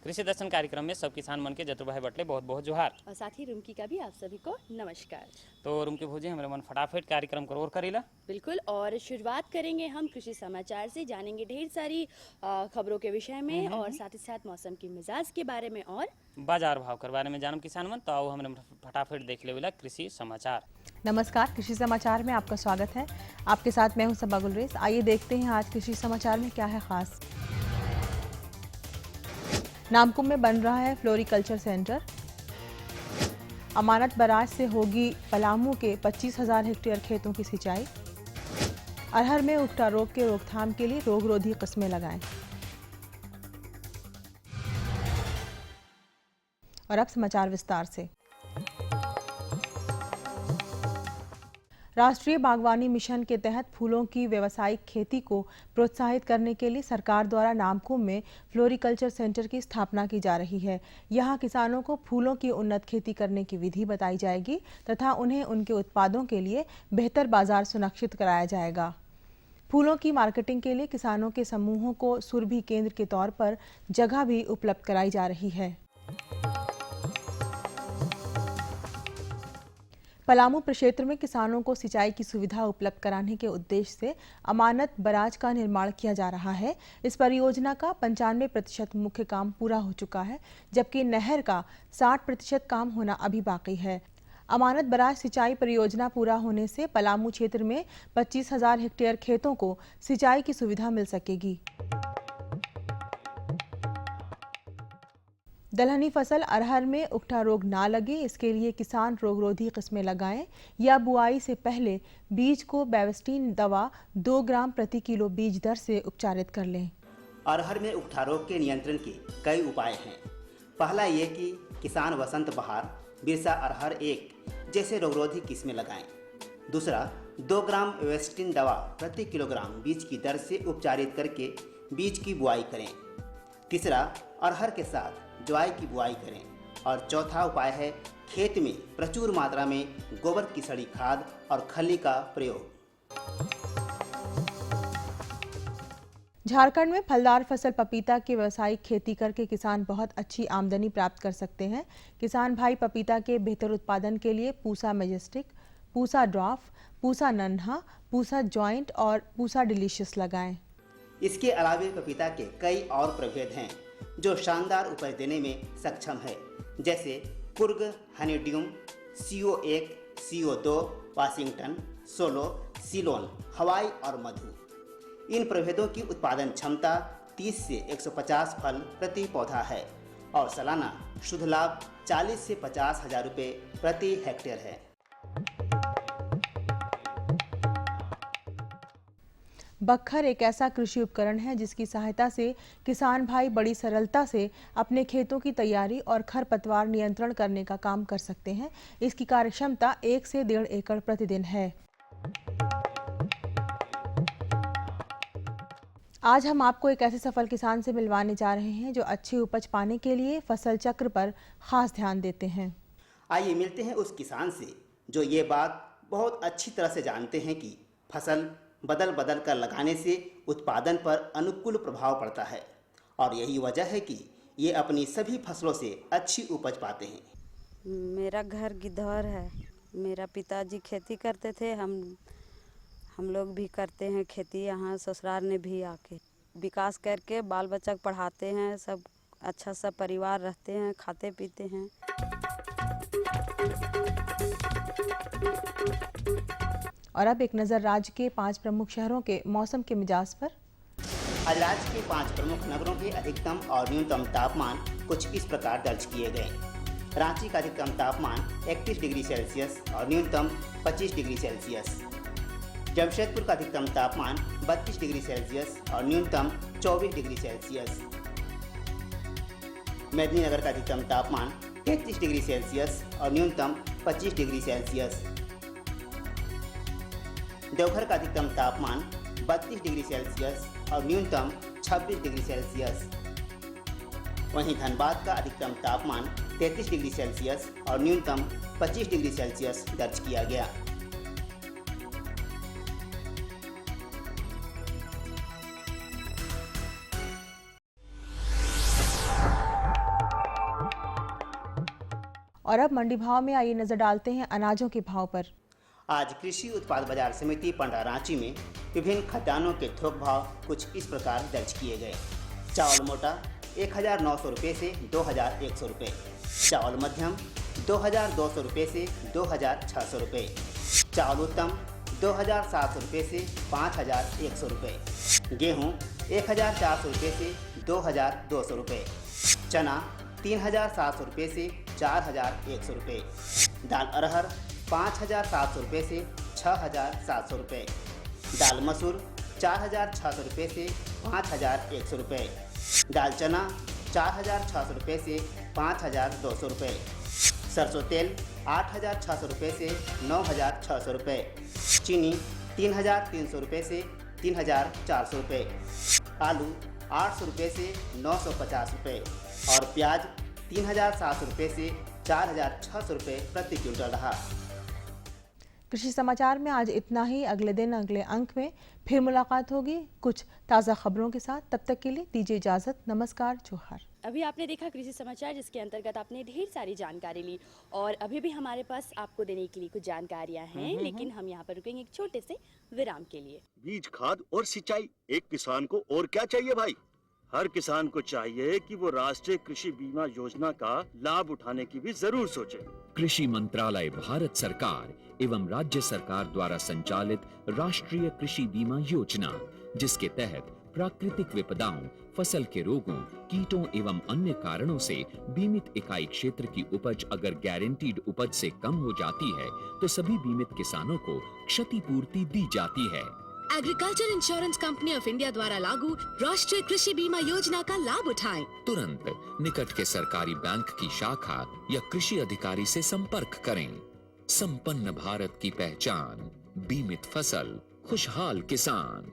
कृषि दर्शन कार्यक्रम में सब किसान मन के जतुर भाई बटले बहुत बहुत जोहार। और साथ ही रुमकी का भी आप सभी को नमस्कार। तो रुमकी भोजी हमारे मन फटाफट कार्यक्रम को और करेला। बिल्कुल, और शुरुआत करेंगे हम कृषि समाचार से, जानेंगे ढेर सारी खबरों के विषय में और साथ ही साथ मौसम की मिजाज के बारे में और बाजार भाव के बारे में जानम किसान मन। तो आओ हमने फटाफट देख ले कृषि समाचार। नमस्कार, कृषि समाचार में आपका स्वागत है। आपके साथ मैं हूं सबा गुलरेज। आइए देखते हैं आज कृषि समाचार में क्या है खास। नामकुम में बन रहा है फ्लोरिकल्चर सेंटर। अमानत बराज से होगी पलामू के 25,000 हेक्टेयर खेतों की सिंचाई। अरहर में उकटा रोग के रोकथाम के लिए रोगरोधी किस्में लगाएं। और अब समाचार विस्तार से। राष्ट्रीय बागवानी मिशन के तहत फूलों की व्यावसायिक खेती को प्रोत्साहित करने के लिए सरकार द्वारा नामकुम में फ्लोरिकल्चर सेंटर की स्थापना की जा रही है। यहां किसानों को फूलों की उन्नत खेती करने की विधि बताई जाएगी तथा उन्हें उनके उत्पादों के लिए बेहतर बाजार सुनिश्चित कराया जाएगा। फूलों की मार्केटिंग के लिए किसानों के समूहों को सुरभि केंद्र के तौर पर जगह भी उपलब्ध कराई जा रही है। पलामू प्रक्षेत्र में किसानों को सिंचाई की सुविधा उपलब्ध कराने के उद्देश्य से अमानत बराज का निर्माण किया जा रहा है। इस परियोजना का 95% मुख्य काम पूरा हो चुका है, जबकि नहर का 60% काम होना अभी बाकी है। अमानत बराज सिंचाई परियोजना पूरा होने से पलामू क्षेत्र में 25,000 हेक्टेयर खेतों को सिंचाई की सुविधा मिल सकेगी। दलहनी फसल अरहर में उकठा रोग ना लगे, इसके लिए किसान रोगरोधी किस्में लगाएं या बुआई से पहले बीज को बेवस्टीन दवा 2 ग्राम प्रति किलो बीज दर से उपचारित कर लें। अरहर में उकठा रोग के नियंत्रण के कई उपाय हैं। पहला ये कि किसान वसंत बहार, बिरसा अरहर 1 जैसे रोगरोधी किस्में लगाएं। दूसरा, 2 ग्राम बेवस्टीन दवा प्रति किलोग्राम बीज की दर से उपचारित करके बीज की बुआई करें। तीसरा, अरहर के साथ ज्वाई की बुआई करें। और चौथा उपाय है खेत में प्रचुर मात्रा में गोबर की सड़ी खाद और खली का प्रयोग। झारखंड में फलदार फसल पपीता की व्यावसायिक खेती करके किसान बहुत अच्छी आमदनी प्राप्त कर सकते हैं। किसान भाई पपीता के बेहतर उत्पादन के लिए पूसा मैजेस्टिक, पूसा ड्वार्फ, पूसा नन्हा, पूसा जॉइंट और पूसा डिलीशियस लगाएं। इसके अलावे पपीता के कई और प्रभेद हैं जो शानदार उपज देने में सक्षम है, जैसे Coorg, honeydew, CO1, CO2, Washington, Solo, Ceylon, Hawaii और मधु। इन प्रभेदों की उत्पादन क्षमता 30 से 150 फल प्रति पौधा है और सालाना शुद्ध लाभ 40 से 50 हजार रुपये प्रति हेक्टेयर है। बक्खर एक ऐसा कृषि उपकरण है जिसकी सहायता से किसान भाई बड़ी सरलता से अपने खेतों की तैयारी और खरपतवार नियंत्रण करने का काम कर सकते हैं। इसकी कार्यक्षमता 1 से 1.5 एकड़ प्रतिदिन है। आज हम आपको एक ऐसे सफल किसान से मिलवाने जा रहे हैं जो अच्छी उपज पाने के लिए फसल चक्र पर खास ध्यान देते हैं। आइए मिलते हैं उस किसान से जो ये बात बहुत अच्छी तरह से जानते हैं कि फसल बदल बदल कर लगाने से उत्पादन पर अनुकूल प्रभाव पड़ता है और यही वजह है कि ये अपनी सभी फसलों से अच्छी उपज पाते हैं। मेरा घर गिद्धौर है। मेरा पिताजी खेती करते थे, हम लोग भी करते हैं खेती। यहाँ ससुराल ने भी आके विकास करके बाल बच्चा को पढ़ाते हैं, सब अच्छा सा परिवार रहते हैं, खाते पीते हैं। और अब एक नज़र राज्य के 5 प्रमुख शहरों के मौसम के मिजाज पर। आज राज्य के 5 प्रमुख नगरों के अधिकतम और न्यूनतम तापमान कुछ इस प्रकार दर्ज किए गए। रांची का अधिकतम तापमान 31 डिग्री सेल्सियस और न्यूनतम 25 डिग्री सेल्सियस। जमशेदपुर का अधिकतम तापमान 32 डिग्री सेल्सियस और न्यूनतम 24 डिग्री सेल्सियस। मेदिनीनगर का अधिकतम तापमान 33 डिग्री सेल्सियस और न्यूनतम 25 डिग्री सेल्सियस। देवघर का अधिकतम तापमान 32 डिग्री सेल्सियस और न्यूनतम 26 डिग्री सेल्सियस। वहीं धनबाद का अधिकतम तापमान 33 डिग्री सेल्सियस और न्यूनतम 25 डिग्री सेल्सियस दर्ज किया गया। और अब मंडी भाव में आइए नजर डालते हैं अनाजों के भाव पर। आज कृषि उत्पाद बाजार समिति पंडा रांची में विभिन्न खाद्यान्नों के थोक भाव कुछ इस प्रकार दर्ज किए गए। चावल मोटा 1900 रुपये से 2100 रुपये, चावल मध्यम 2200 रुपये से 2600 रुपये, चावल उत्तम 2700 रुपये से 5100 रुपये, गेहूँ 1400 रुपये से 2200 रुपये, चना 3700 रुपये से 4100 रुपये, दाल अरहर 5700 रुपये से 6700 रुपये, दाल मसूर 4600 रुपये से 5100 रुपये, दाल चना 4600 रुपये से 5200 रुपये, सरसों तेल 8600 रुपये से 9600 रुपये, चीनी 3300 रुपये से 3400 रुपये, आलू 800 रुपये से 950 रुपये और प्याज 3700 रुपये से 4600 रुपये प्रति क्विंटल रहा। कृषि समाचार में आज इतना ही। अगले दिन अगले अंक में फिर मुलाकात होगी कुछ ताज़ा खबरों के साथ। तब तक के लिए दीजिए इजाज़त। नमस्कार, जोहार। अभी आपने देखा कृषि समाचार, जिसके अंतर्गत आपने ढेर सारी जानकारी ली और अभी भी हमारे पास आपको देने के लिए कुछ जानकारियां हैं, लेकिन हम यहाँ पर रुकेंगे एक छोटे से विराम के लिए। बीज, खाद और सिंचाई, एक किसान को और क्या चाहिए भाई? हर किसान को चाहिए कि वो राष्ट्रीय कृषि बीमा योजना का लाभ उठाने की भी जरूर सोचे। कृषि मंत्रालय, भारत सरकार एवं राज्य सरकार द्वारा संचालित राष्ट्रीय कृषि बीमा योजना, जिसके तहत प्राकृतिक विपदाओं, फसल के रोगों, कीटों एवं अन्य कारणों से बीमित इकाई क्षेत्र की उपज अगर गारंटीड उपज से कम हो जाती है तो सभी बीमित किसानों को क्षतिपूर्ति दी जाती है। Agriculture insurance company of India द्वारा लागू राष्ट्रीय कृषि बीमा योजना का लाभ उठाएं। तुरंत निकट के सरकारी बैंक की शाखा या कृषि अधिकारी से संपर्क करें। संपन्न भारत की पहचान, बीमित फसल, खुशहाल किसान।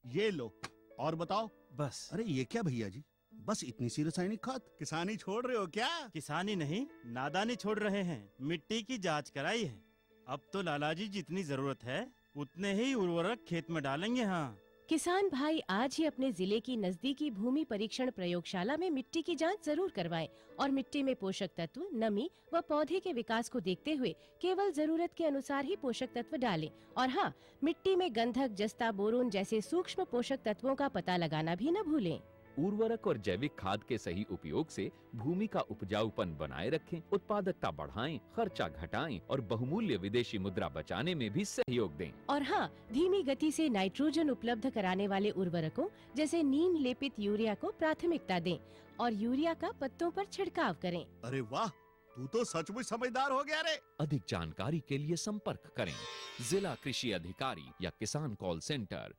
ये लो और बताओ। बस। अरे ये क्या भैया जी, बस इतनी सी रासायनिक खाद? किसानी छोड़ रहे हो क्या? किसानी नहीं, नादानी छोड़ रहे हैं। मिट्टी की जांच कराई है। अब तो लाला जी जितनी जरूरत है उतने ही उर्वरक खेत में डालेंगे। हाँ, किसान भाई आज ही अपने जिले की नजदीकी भूमि परीक्षण प्रयोगशाला में मिट्टी की जांच जरूर करवाएं और मिट्टी में पोषक तत्व, नमी व पौधे के विकास को देखते हुए केवल जरूरत के अनुसार ही पोषक तत्व डालें। और हाँ, मिट्टी में गंधक, जस्ता, बोरोन जैसे सूक्ष्म पोषक तत्वों का पता लगाना भी न भूलें। उर्वरक और जैविक खाद के सही उपयोग से भूमि का उपजाऊपन बनाए रखें, उत्पादकता बढ़ाएं, खर्चा घटाएं और बहुमूल्य विदेशी मुद्रा बचाने में भी सहयोग दें। और हाँ, धीमी गति से नाइट्रोजन उपलब्ध कराने वाले उर्वरकों जैसे नीम लेपित यूरिया को प्राथमिकता दें और यूरिया का पत्तों पर छिड़काव करें। अरे वाह, तू तो सचमुच समझदार हो गया रे। अधिक जानकारी के लिए संपर्क करें जिला कृषि अधिकारी या किसान कॉल सेंटर।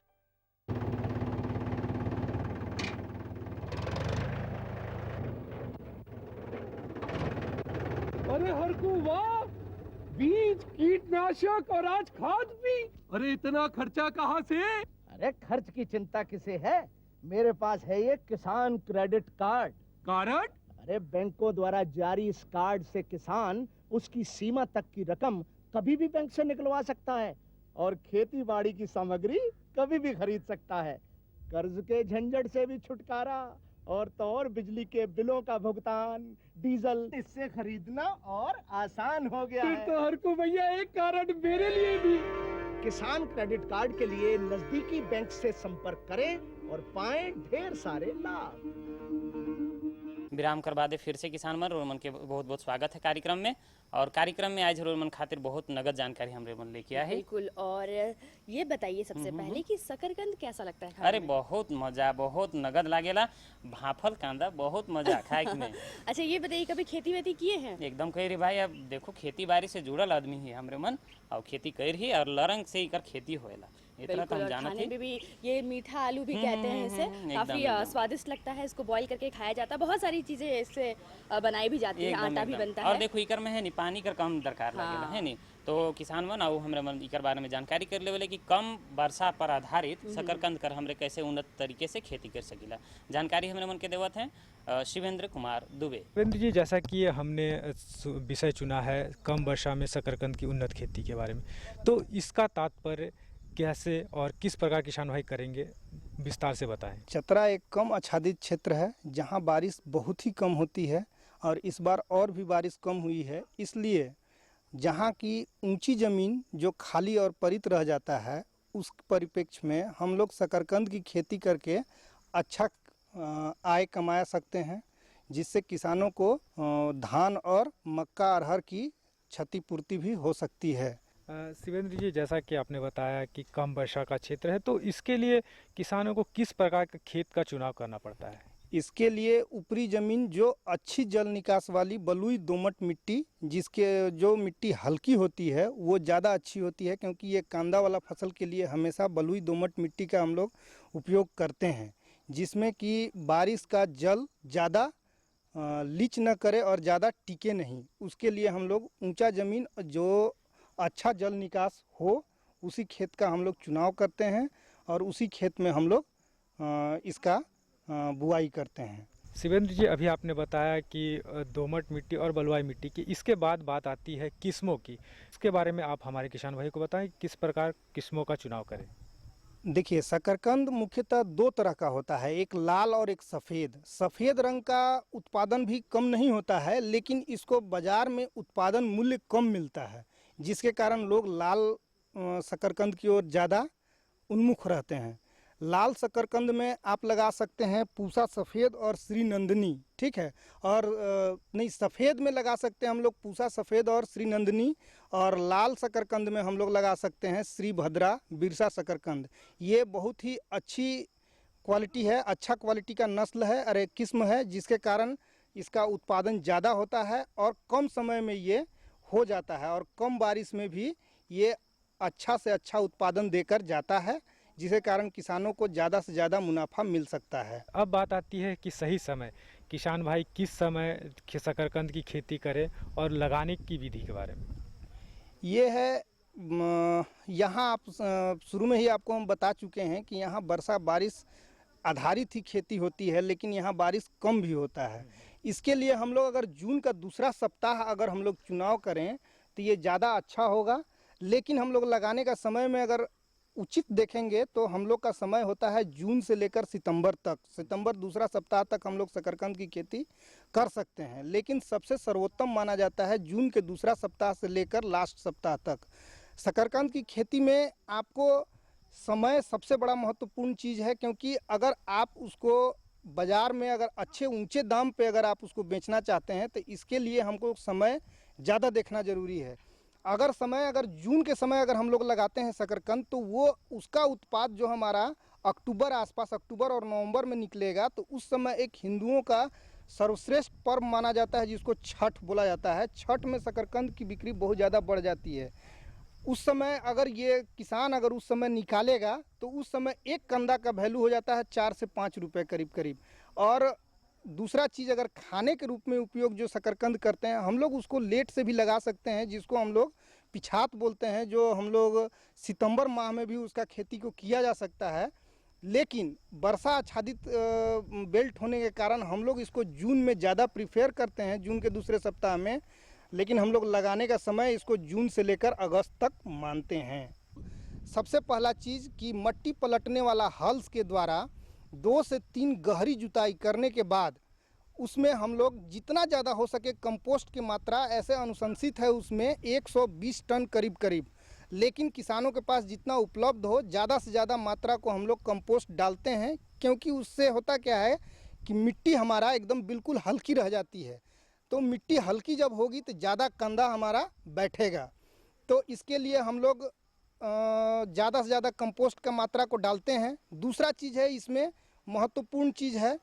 अरे हरकू वाह, बीज, कीटनाशक और आज खाद भी। अरे इतना खर्चा कहाँ से? अरे खर्च की चिंता किसे है, मेरे पास है ये किसान क्रेडिट कार्ड। कार्ड? अरे बैंकों द्वारा जारी इस कार्ड से किसान उसकी सीमा तक की रकम कभी भी बैंक से निकलवा सकता है और खेती बाड़ी की सामग्री कभी भी खरीद सकता है। कर्ज के झंझट से भी छुटकारा और तो और बिजली के बिलों का भुगतान, डीजल इससे खरीदना और आसान हो गया है। तो हर को भैया एक कार्ड मेरे लिए भी। किसान क्रेडिट कार्ड के लिए नजदीकी बैंक से संपर्क करें और पाएं ढेर सारे लाभ। विराम कर बाद फिर से किसान मन रोमन के बहुत बहुत स्वागत है कार्यक्रम में। और कार्यक्रम में आज रोमन खातिर बहुत नगद जानकारी हम रोमन लेके आए हैं। बिल्कुल। और ये बताइए सबसे पहले कि शकरकंद कैसा लगता है? अरे बहुत मजा, बहुत नगद लागेला। भाफल कांदा बहुत मजा खाए में। अच्छा ये बताइए, कभी खेती वेती किए हैं? एकदम कह रही भाई, अब देखो खेती बाड़ी से जुड़ल आदमी ही हमरे मन और खेती कर ही और लरंग से ही खेती होएला। बिल्कुल। और खाने में भी ये मीठा आलू भी कहते हैं इसे, काफी स्वादिष्ट लगता है। इसको बॉईल करके खाया जाता है, बहुत सारी चीजें इससे बनाई भी जाती है, आटा भी बनता है। और देखो इकर में है नी पानी का कम दरकार लगेला है नी, तो किसान मन आओ हमरे मन इकर बारे में जानकारी कर लेवले कि कम वर्षा पर आधारित शकरकंद कर हमरे कैसे उन्नत तरीके से खेती कर सकीला। जानकारी हमरे मन के देवत हैं शिवेंद्र कुमार दुबे। शिवेंद्र जी, जैसा कि हमने विषय चुना है कम वर्षा में शकरकंद की उन्नत खेती के बारे में, तो इसका तात्पर्य कैसे और किस प्रकार किसान भाई करेंगे, विस्तार से बताएं। चतरा एक कम आच्छादित क्षेत्र है जहां बारिश बहुत ही कम होती है और इस बार और भी बारिश कम हुई है, इसलिए जहाँ की ऊंची ज़मीन जो खाली और परित रह जाता है उस परिप्रेक्ष्य में हम लोग शकरकंद की खेती करके अच्छा आय कमा सकते हैं, जिससे किसानों को धान और मक्का अरहर की क्षतिपूर्ति भी हो सकती है। शिवेंद्र जी, जैसा कि आपने बताया कि कम वर्षा का क्षेत्र है, तो इसके लिए किसानों को किस प्रकार के खेत का चुनाव करना पड़ता है? इसके लिए ऊपरी ज़मीन जो अच्छी जल निकास वाली बलुई दोमट मिट्टी, जिसके जो मिट्टी हल्की होती है वो ज़्यादा अच्छी होती है, क्योंकि ये कांदा वाला फसल के लिए हमेशा बलुई दोमट मिट्टी का हम लोग उपयोग करते हैं, जिसमें कि बारिश का जल ज़्यादा लीच न करे और ज़्यादा टिके नहीं। उसके लिए हम लोग ऊंचा ज़मीन जो अच्छा जल निकास हो उसी खेत का हम लोग चुनाव करते हैं और उसी खेत में हम लोग इसका बुआई करते हैं। शिवेंद्र जी, अभी आपने बताया कि दोमट मिट्टी और बलुआई मिट्टी की, इसके बाद बात आती है किस्मों की। इसके बारे में आप हमारे किसान भाई को बताएं किस प्रकार किस्मों का चुनाव करें। देखिए, शकरकंद मुख्यतः दो तरह का होता है, एक लाल और एक सफ़ेद। सफ़ेद रंग का उत्पादन भी कम नहीं होता है, लेकिन इसको बाज़ार में उत्पादन मूल्य कम मिलता है, जिसके कारण लोग लाल शकरकंद की ओर ज़्यादा उन्मुख रहते हैं। लाल शकरकंद में आप लगा सकते हैं पूसा सफ़ेद और श्री नंदिनी, ठीक है, और नहीं, सफ़ेद में लगा सकते हैं हम लोग पूसा सफ़ेद और श्री नंदिनी, और लाल शकरकंद में हम लोग लगा सकते हैं श्री भद्रा बिरसा शकरकंद। ये बहुत ही अच्छी क्वालिटी है, अच्छा क्वालिटी का नस्ल है और एक किस्म है, जिसके कारण इसका उत्पादन ज़्यादा होता है और कम समय में ये हो जाता है और कम बारिश में भी ये अच्छा से अच्छा उत्पादन देकर जाता है, जिसके कारण किसानों को ज़्यादा से ज़्यादा मुनाफा मिल सकता है। अब बात आती है कि सही समय, किसान भाई किस समय शकरकंद की खेती करें और लगाने की विधि के बारे में। ये है, यहाँ आप शुरू में ही आपको हम बता चुके हैं कि यहाँ वर्षा बारिश आधारित ही खेती होती है, लेकिन यहाँ बारिश कम भी होता है। इसके लिए हम लोग अगर जून का दूसरा सप्ताह अगर हम लोग चुनाव करें तो ये ज़्यादा अच्छा होगा, लेकिन हम लोग लगाने का समय में अगर उचित देखेंगे तो हम लोग का समय होता है जून से लेकर सितंबर तक। सितंबर दूसरा सप्ताह तक हम लोग शकरकंद की खेती कर सकते हैं, लेकिन सबसे सर्वोत्तम माना जाता है जून के दूसरा सप्ताह से लेकर लास्ट सप्ताह तक। शकरकंद की खेती में आपको समय सबसे बड़ा महत्वपूर्ण चीज़ है, क्योंकि अगर आप उसको बाज़ार में अगर अच्छे ऊंचे दाम पे अगर आप उसको बेचना चाहते हैं तो इसके लिए हमको समय ज़्यादा देखना ज़रूरी है। अगर जून के समय अगर हम लोग लगाते हैं शकरकंद, तो वो उसका उत्पाद जो हमारा अक्टूबर आसपास, अक्टूबर और नवंबर में निकलेगा, तो उस समय एक हिंदुओं का सर्वश्रेष्ठ पर्व माना जाता है, जिसको छठ बोला जाता है। छठ में शकरकंद की बिक्री बहुत ज़्यादा बढ़ जाती है। उस समय अगर ये किसान अगर उस समय निकालेगा तो उस समय एक कंदा का वैल्यू हो जाता है 4 से 5 रुपये करीब करीब। और दूसरा चीज़, अगर खाने के रूप में उपयोग जो शकरकंद करते हैं हम लोग, उसको लेट से भी लगा सकते हैं, जिसको हम लोग पिछात बोलते हैं, जो हम लोग सितंबर माह में भी उसका खेती को किया जा सकता है। लेकिन वर्षा आच्छादित बेल्ट होने के कारण हम लोग इसको जून में ज़्यादा प्रीफेर करते हैं, जून के दूसरे सप्ताह में, लेकिन हम लोग लगाने का समय इसको जून से लेकर अगस्त तक मानते हैं। सबसे पहला चीज़ कि मट्टी पलटने वाला हल्स के द्वारा 2 से 3 गहरी जुताई करने के बाद उसमें हम लोग जितना ज़्यादा हो सके कंपोस्ट की मात्रा, ऐसे अनुशंसित है उसमें 120 टन करीब करीब, लेकिन किसानों के पास जितना उपलब्ध हो ज़्यादा से ज़्यादा मात्रा को हम लोग कंपोस्ट डालते हैं, क्योंकि उससे होता क्या है कि मिट्टी हमारा एकदम बिल्कुल हल्की रह जाती है। तो मिट्टी हल्की जब होगी तो ज़्यादा कंदा हमारा बैठेगा। तो इसके लिए हम लोग ज़्यादा से ज़्यादा कंपोस्ट का मात्रा को डालते हैं। दूसरा चीज़ है, इसमें महत्वपूर्ण चीज़ है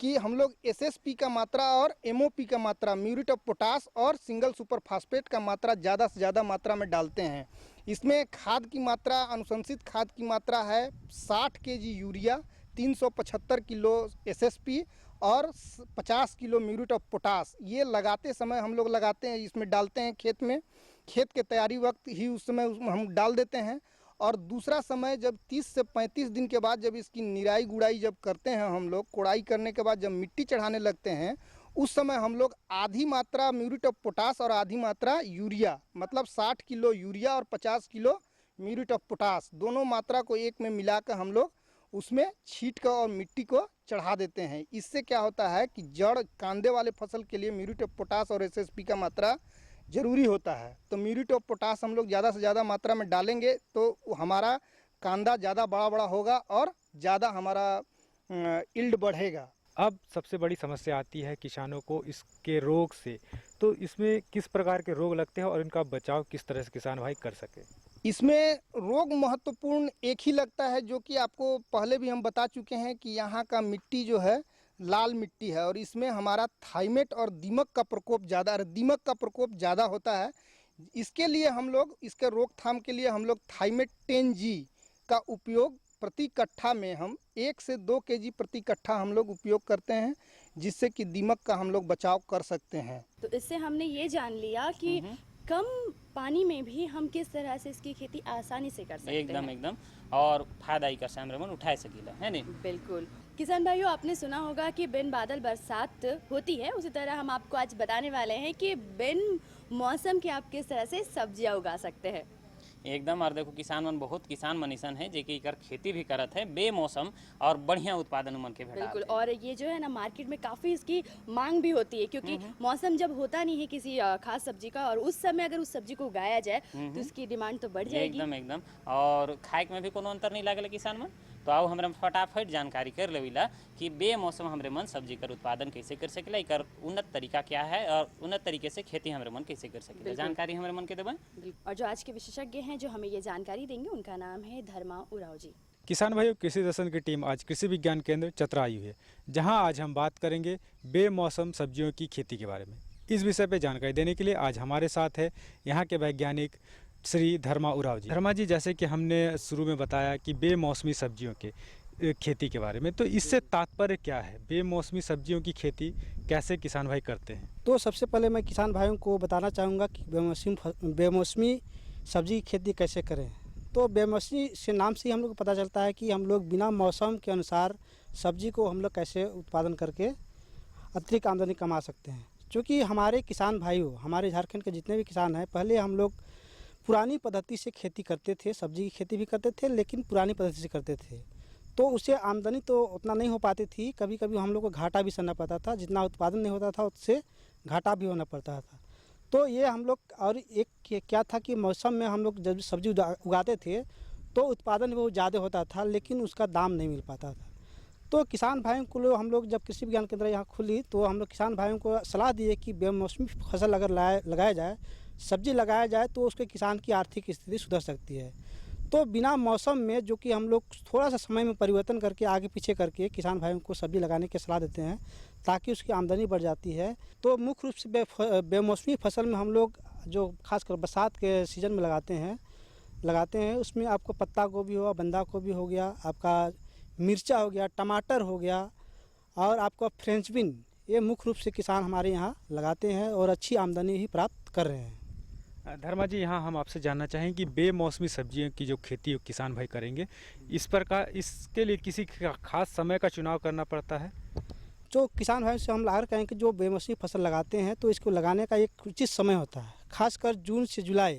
कि हम लोग एसएसपी का मात्रा और एमओपी का मात्रा, म्यूरेट ऑफ पोटास और सिंगल सुपर फास्फेट का मात्रा ज़्यादा से ज़्यादा मात्रा में डालते हैं। इसमें खाद की मात्रा, अनुशंसित खाद की मात्रा है 60 केजी यूरिया, 375 किलो एसएसपी और 50 किलो म्यूरेट ऑफ पोटास। ये लगाते समय हम लोग लगाते हैं, इसमें डालते हैं खेत में, खेत के तैयारी वक्त ही उस समय उसमें हम डाल देते हैं। और दूसरा समय जब 30 से 35 दिन के बाद जब इसकी निराई गुड़ाई जब करते हैं हम लोग, कोड़ाई करने के बाद जब मिट्टी चढ़ाने लगते हैं, उस समय हम लोग आधी मात्रा म्यूरेट ऑफ पोटास और आधी मात्रा यूरिया, मतलब 60 किलो यूरिया और 50 किलो म्यूरेट ऑफ पोटास, दोनों मात्रा को एक में मिलाकर हम लोग उसमें छींट कर और मिट्टी को चढ़ा देते हैं। इससे क्या होता है कि जड़ कांदे वाले फसल के लिए म्यूरेट ऑफ पोटाश और एसएसपी का मात्रा ज़रूरी होता है। तो म्यूरेट ऑफ पोटाश हम लोग ज़्यादा से ज़्यादा मात्रा में डालेंगे तो हमारा कांदा ज़्यादा बड़ा बड़ा होगा और ज़्यादा हमारा यील्ड बढ़ेगा। अब सबसे बड़ी समस्या आती है किसानों को इसके रोग से, तो इसमें किस प्रकार के रोग लगते हैं और इनका बचाव किस तरह से किसान भाई कर सके? इसमें रोग महत्वपूर्ण एक ही लगता है, जो कि आपको पहले भी हम बता चुके हैं कि यहाँ का मिट्टी जो है लाल मिट्टी है और इसमें हमारा थाइमेट और दीमक का प्रकोप ज़्यादा होता है। इसके लिए हम लोग इसके रोकथाम के लिए हम लोग थाइमेट 10G का उपयोग प्रति कट्ठा में हम 1 से 2 kg प्रति कट्ठा हम लोग उपयोग करते हैं, जिससे कि दीमक का हम लोग बचाव कर सकते हैं। तो इससे हमने ये जान लिया कि कम पानी में भी हम किस तरह से इसकी खेती आसानी से कर सकते हैं। एकदम और फायदा ही कर हमरे मन उठा सकीला है नहीं। बिल्कुल। किसान भाइयों, आपने सुना होगा कि बिन बादल बरसात होती है, उसी तरह हम आपको आज बताने वाले हैं कि बिन मौसम के आप किस तरह से सब्जियां उगा सकते हैं। एकदम। और देखो किसान मन बहुत किसान मनीसन है जेकि कर खेती भी करत है बेमौसम और बढ़िया उत्पादन मन के भेटा। बिल्कुल। और ये जो है ना मार्केट में काफ़ी इसकी मांग भी होती है, क्योंकि मौसम जब होता नहीं है किसी खास सब्जी का और उस समय अगर उस सब्जी को उगाया जाए तो उसकी डिमांड तो बढ़ जाएगी। एकदम। और खाए में भी कोनो अंतर नहीं लागल किसान मन। तो आओ हमरा फटाफट जानकारी कर लेविला कि बेमौसम हमरे मन सब्जी कर उत्पादन कैसे कर सकेला, एकर उन्नत तरीका क्या है और उन्नत तरीके से खेती हमरे मन कैसे कर सकेला, जानकारी हमरे मन के देबे। और जो आज के विशेषज्ञ हैं जो हमें ये जानकारी देंगे, उनका नाम है धर्मा उराव जी। किसान भाइयों, कृषि दर्शन की टीम आज कृषि विज्ञान केंद्र चतरा आई है, जहां आज हम बात करेंगे बेमौसम सब्जियों की खेती के बारे में। इस विषय पे जानकारी देने के लिए आज हमारे साथ है यहाँ के वैज्ञानिक श्री धर्मा उराव जी। धर्मा जी, जैसे कि हमने शुरू में बताया कि बेमौसमी सब्जियों के खेती के बारे में, तो इससे तात्पर्य क्या है? बेमौसमी सब्जियों की खेती कैसे किसान भाई करते हैं? तो सबसे पहले मैं किसान भाइयों को बताना चाहूँगा कि बेमौसमी सब्जी की खेती कैसे करें। तो बेमौसमी से नाम से ही हम लोग को पता चलता है कि हम लोग बिना मौसम के अनुसार सब्जी को हम लोग कैसे उत्पादन करके अतिरिक्त आमदनी कमा सकते हैं। क्योंकि हमारे किसान भाइयों, हमारे झारखंड के जितने भी किसान हैं, पहले हम लोग पुरानी पद्धति से खेती करते थे, सब्जी की खेती भी करते थे, लेकिन पुरानी पद्धति से करते थे तो उससे आमदनी तो उतना नहीं हो पाती थी। कभी कभी हम लोग को घाटा भी सहना पड़ता था, जितना उत्पादन नहीं होता था उससे घाटा भी होना पड़ता था। तो ये हम लोग, और एक क्या था कि मौसम में हम लोग जब सब्जी उगाते थे तो उत्पादन भी बहुत ज़्यादा होता था, लेकिन उसका दाम नहीं मिल पाता था। तो किसान भाइयों को हम लोग जब कृषि विज्ञान केंद्र यहाँ खुली तो हम लोग किसान भाइयों को सलाह दिए कि बेमौसमी फसल अगर लगाया जाए, सब्जी लगाया जाए, तो उसके किसान की आर्थिक स्थिति सुधर सकती है। तो बिना मौसम में, जो कि हम लोग थोड़ा सा समय में परिवर्तन करके आगे पीछे करके किसान भाइयों को सब्जी लगाने की सलाह देते हैं, ताकि उसकी आमदनी बढ़ जाती है। तो मुख्य रूप से बेमौसमी फसल में हम लोग जो खासकर बरसात के सीज़न में लगाते हैं उसमें आपको पत्ता गोभी हुआ, बंदा गोभी हो गया, आपका मिर्चा हो गया, टमाटर हो गया और आपका फ्रेंच बीन, ये मुख्य रूप से किसान हमारे यहाँ लगाते हैं और अच्छी आमदनी ही प्राप्त कर रहे हैं। धर्मा जी, यहाँ हम आपसे जानना चाहेंगे कि बेमौसमी सब्जियों की जो खेती किसान भाई करेंगे, इसके लिए किसी खास समय का चुनाव करना पड़ता है? जो किसान भाई से हम आग्रह कहें कि जो बेमौसमी फसल लगाते हैं तो इसको लगाने का एक उचित समय होता है। खासकर जून से जुलाई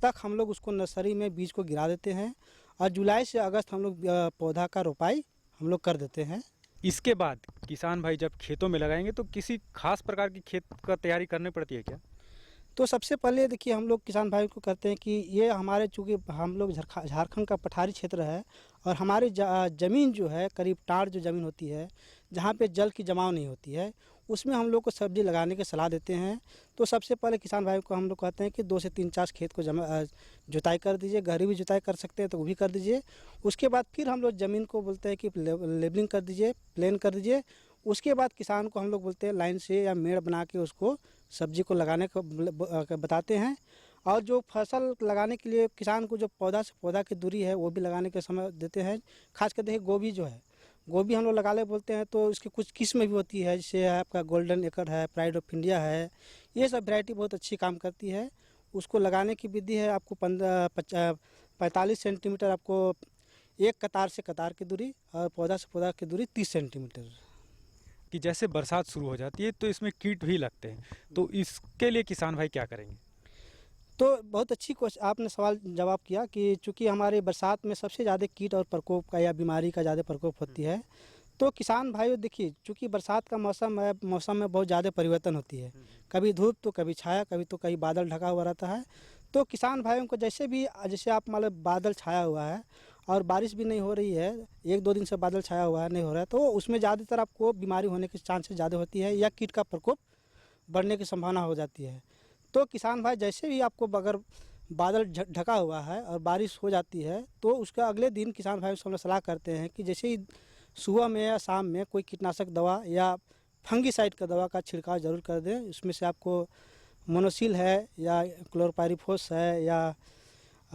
तक हम लोग उसको नर्सरी में बीज को गिरा देते हैं और जुलाई से अगस्त हम लोग पौधा का रोपाई हम लोग कर देते हैं। इसके बाद किसान भाई जब खेतों में लगाएंगे तो किसी खास प्रकार की खेत का तैयारी करनी पड़ती है क्या? तो सबसे पहले देखिए, हम लोग किसान भाई को करते हैं कि ये हमारे, चूँकि हम लोग झारखंड का पठारी क्षेत्र है और हमारी ज़मीन जो है करीब टाड़ जो ज़मीन होती है, जहाँ पे जल की जमाव नहीं होती है, उसमें हम लोग को सब्जी लगाने की सलाह देते हैं। तो सबसे पहले किसान भाई को हम लोग कहते हैं कि 2 से 3 खेत को जुताई कर दीजिए, गहरी भी जुताई कर सकते हैं तो वो भी कर दीजिए। उसके बाद फिर हम लोग ज़मीन को बोलते हैं कि लेबलिंग कर दीजिए, प्लेन कर दीजिए। उसके बाद किसान को हम लोग बोलते हैं लाइन से या मेड़ बना के उसको सब्जी को लगाने को बताते हैं। और जो फसल लगाने के लिए किसान को जो पौधा से पौधा की दूरी है वो भी लगाने के समय देते हैं। खासकर देखिए, गोभी जो है, गोभी हम लोग लगा ले बोलते हैं तो इसकी कुछ किस्म भी होती है, जैसे आपका गोल्डन एकर है, प्राइड ऑफ इंडिया है, ये सब वैरायटी बहुत अच्छी काम करती है। उसको लगाने की विधि है, आपको 45 सेंटीमीटर आपको एक कतार से कतार की दूरी और पौधा से पौधा की दूरी 30 सेंटीमीटर। कि जैसे बरसात शुरू हो जाती है तो इसमें कीट भी लगते हैं, तो इसके लिए किसान भाई क्या करेंगे? तो बहुत अच्छी आपने सवाल जवाब किया कि चूँकि हमारे बरसात में सबसे ज़्यादा कीट और प्रकोप का या बीमारी का ज़्यादा प्रकोप होती है, तो किसान भाइयों देखिए, चूँकि बरसात का मौसम है, मौसम में बहुत ज़्यादा परिवर्तन होती है, कभी धूप तो कभी छाया, कभी तो कहीं बादल ढका हुआ रहता है। तो किसान भाइयों को जैसे आप मान लो बादल छाया हुआ है और बारिश भी नहीं हो रही है, 1-2 दिन से बादल छाया हुआ है, नहीं हो रहा है, तो उसमें ज़्यादातर आपको बीमारी होने के चांसेस ज़्यादा होती है या कीट का प्रकोप बढ़ने की संभावना हो जाती है। तो किसान भाई जैसे भी आपको अगर बादल ढका हुआ है और बारिश हो जाती है, तो उसका अगले दिन किसान भाई से हम लोग सलाह करते हैं कि जैसे ही सुबह में या शाम में कोई कीटनाशक दवा या फंगीसाइड का दवा का छिड़काव जरूर कर दें। इसमें से आपको मोनोसिल है या क्लोरोपाइरिफॉस है या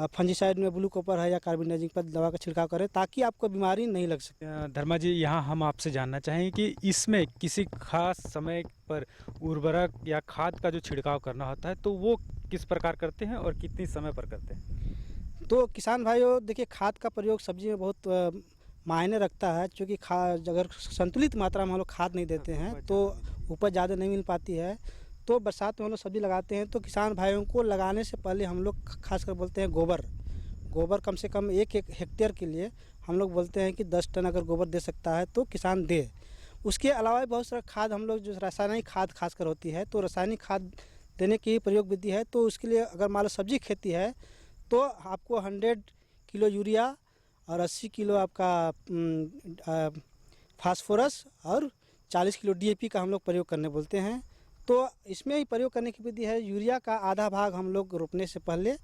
फंजीसाइड में ब्लू कॉपर है या कार्बनडाजिम पर दवा का छिड़काव करें ताकि आपको बीमारी नहीं लग सके। धर्मा जी, यहाँ हम आपसे जानना चाहेंगे कि इसमें किसी खास समय पर उर्वरक या खाद का जो छिड़काव करना होता है तो वो किस प्रकार करते हैं और कितने समय पर करते हैं? तो किसान भाइयों देखिए, खाद का प्रयोग सब्जी में बहुत मायने रखता है, क्योंकि खाद अगर संतुलित मात्रा में हम लोग खाद नहीं देते हैं तो उपज ज़्यादा नहीं मिल पाती है। तो बरसात में हम लोग सब्जी लगाते हैं तो किसान भाइयों को लगाने से पहले हम लोग खासकर बोलते हैं गोबर कम से कम 1 हेक्टेयर के लिए हम लोग बोलते हैं कि 10 टन अगर गोबर दे सकता है तो किसान दे। उसके अलावा बहुत सारा खाद हम लोग जो रासायनिक खाद खासकर होती है, तो रासायनिक खाद देने की प्रयोग विधि है। तो उसके लिए अगर मान लो सब्जी खेती है तो आपको 100 किलो यूरिया और 80 किलो आपका फास्फोरस और 40 किलो DAP का हम लोग प्रयोग करने बोलते हैं। तो इसमें ही प्रयोग करने की विधि है, यूरिया का आधा भाग हम लोग रोपने से पहले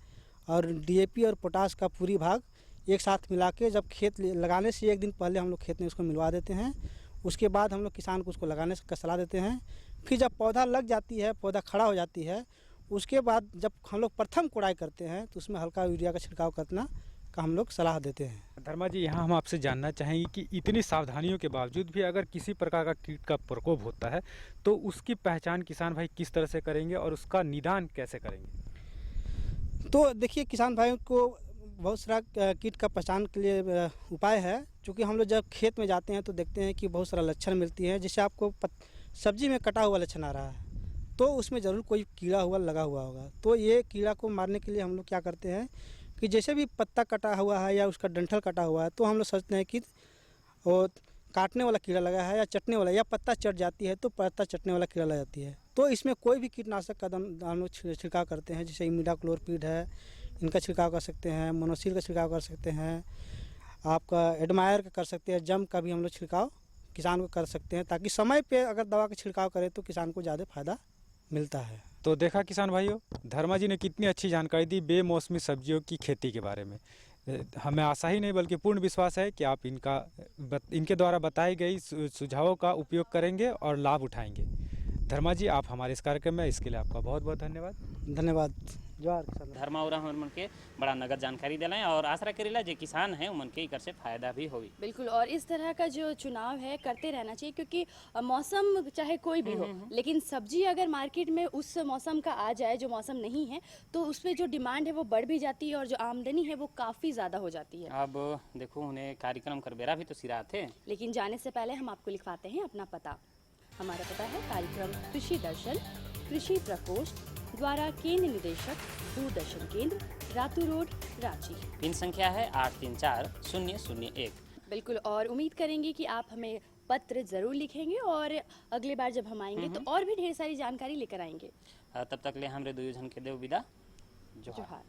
और DAP और पोटास का पूरी भाग एक साथ मिला के जब खेत लगाने से 1 दिन पहले हम लोग खेत में उसको मिलवा देते हैं। उसके बाद हम लोग किसान को उसको लगाने का सलाह देते हैं। फिर जब पौधा लग जाती है, पौधा खड़ा हो जाती है, उसके बाद जब हम लोग प्रथम कोड़ाई करते हैं तो उसमें हल्का यूरिया का छिड़काव करना का हम लोग सलाह देते हैं। धर्मा जी, यहाँ हम आपसे जानना चाहेंगे कि इतनी सावधानियों के बावजूद भी अगर किसी प्रकार का कीट का प्रकोप होता है तो उसकी पहचान किसान भाई किस तरह से करेंगे और उसका निदान कैसे करेंगे? तो देखिए, किसान भाइयों को बहुत सारा कीट का पहचान के लिए उपाय है। क्योंकि हम लोग जब खेत में जाते हैं तो देखते हैं कि बहुत सारा लक्षण मिलती है। जैसे आपको सब्जी में कटा हुआ लक्षण आ रहा है तो उसमें ज़रूर कोई कीड़ा हुआ लगा हुआ होगा। तो ये कीड़ा को मारने के लिए हम लोग क्या करते हैं कि जैसे भी पत्ता कटा हुआ है या उसका डंठल कटा हुआ है तो हम लोग सोचते हैं कि वो काटने वाला कीड़ा लगा है या चटने वाला, या पत्ता चट जाती है तो पत्ता चटने वाला कीड़ा लग जाती है। तो इसमें कोई भी कीटनाशक का हम लोग छिड़काव करते हैं। जैसे इमिडाक्लोरपिड है, इनका छिड़काव कर सकते हैं, मोनोसिल का छिड़काव कर सकते हैं, आपका एडमायर का कर सकते हैं, जम का भी हम लोग छिड़काव किसान को कर सकते हैं, ताकि समय पे अगर दवा का छिड़काव करें तो किसान को ज़्यादा फायदा मिलता है। तो देखा किसान भाइयों, धर्मा जी ने कितनी अच्छी जानकारी दी बेमौसमी सब्जियों की खेती के बारे में। हमें आशा ही नहीं बल्कि पूर्ण विश्वास है कि आप इनके द्वारा बताई गई सुझावों का उपयोग करेंगे और लाभ उठाएंगे। धर्मा जी, आप हमारे इस कार्यक्रम में, इसके लिए आपका बहुत बहुत धन्यवाद। धन्यवाद। जोहार धर्मा और हमन के बड़ा नगद जानकारी दिलाएं और आशा करेला जो किसान है उनके इकर से फायदा भी होगी। बिल्कुल, और इस तरह का जो चुनाव है करते रहना चाहिए, क्योंकि मौसम चाहे कोई भी हो, लेकिन सब्जी अगर मार्केट में उस मौसम का आ जाए जो मौसम नहीं है तो उस पर जो डिमांड है वो बढ़ भी जाती है और जो आमदनी है वो काफ़ी ज़्यादा हो जाती है। अब देखो उन्हें कार्यक्रम कर बेरा भी तो सिरा थे, लेकिन जाने से पहले हम आपको लिखवाते हैं अपना पता। हमारा पता है कार्यक्रम कृषि दर्शन, कृषि प्रकोष्ठ द्वारा केंद्र निदेशक, दूरदर्शन केंद्र, रातू रोड, रांची। पिन संख्या है 834001। बिल्कुल, और उम्मीद करेंगे कि आप हमें पत्र ज़रूर लिखेंगे और अगली बार जब हम आएंगे तो और भी ढेर सारी जानकारी लेकर आएंगे। तब तक ले हमरे दुयोजन के देव विदा। जोहार।